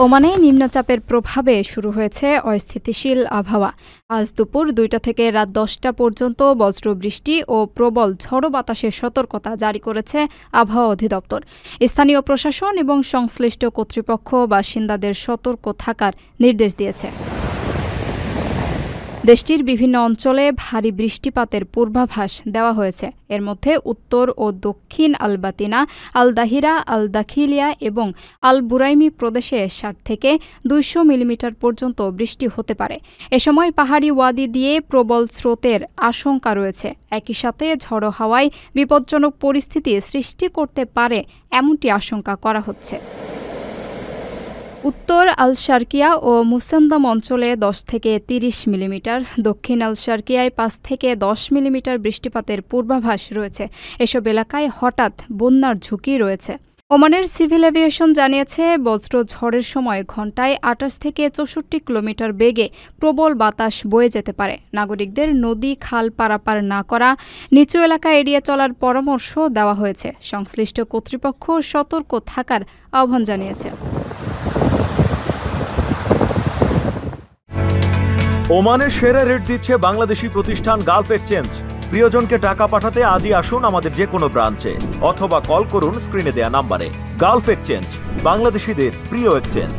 ওমানে নিম্নচাপের প্রভাবে শুরু হয়েছে অস্থিতিশীল আবহাওয়া। আজ দুপুর ২টা থেকে রাত ১০টা পর্যন্ত বজ্রবৃষ্টি ও প্রবল ঝড়ো বাতাসের সতর্কতা জারি করেছে আবহাওয়া অধিদপ্তর। স্থানীয় প্রশাসন এবং সংশ্লিষ্ট কর্তৃপক্ষ বাসিন্দাদের সতর্ক থাকার নির্দেশ দিয়েছে। দেশটির বিভিন্ন অঞ্চলে ভারী বৃষ্টিপাতের পূর্বাভাস দেওয়া হয়েছে। এর মধ্যে উত্তর ও দক্ষিণ আলবাতিনা, আল দাহিরা, আল দাখিলিয়া এবং আল বুরাইমি প্রদেশে ৬০ থেকে ২০০ মিলিমিটার পর্যন্ত বৃষ্টি হতে পারে। এ সময় পাহাড়ি ওয়াদি দিয়ে প্রবল স্রোতের আশঙ্কা রয়েছে। একই সাথে ঝড়ো হাওয়ায় বিপজ্জনক পরিস্থিতি সৃষ্টি করতে পারে এমনটি আশঙ্কা করা হচ্ছে। উত্তর আল শারকিয়া ও মুসেন্দাম অঞ্চলে ১০ থেকে ৩০ মিলিমিটার, দক্ষিণ আল শারকিয়ায় ৫ থেকে ১০ মিলিমিটার বৃষ্টিপাতের পূর্বাভাস রয়েছে। এসব এলাকায় হঠাৎ বন্যার ঝুঁকি রয়েছে। ওমানের সিভিল এভিয়েশন জানিয়েছে, বজ্র ঝড়ের সময় ঘণ্টায় ২৮ থেকে ৬৪ কিলোমিটার বেগে প্রবল বাতাস বয়ে যেতে পারে। নাগরিকদের নদী খাল পারাপার না করা, নিচু এলাকা এড়িয়ে চলার পরামর্শ দেওয়া হয়েছে। সংশ্লিষ্ট কর্তৃপক্ষ সতর্ক থাকার আহ্বান জানিয়েছে। ওমানের সেরা রেট দিচ্ছে বাংলাদেশি প্রতিষ্ঠান গালফ এক্সচেঞ্জ। প্রিয়জনকে টাকা পাঠাতে আজই আসুন আমাদের যে কোনো ব্রাঞ্চে অথবা কল করুন স্ক্রিনে দেয়া নাম্বারে। গালফ এক্সচেঞ্জ, বাংলাদেশিদের প্রিয় এক্সচেঞ্জ।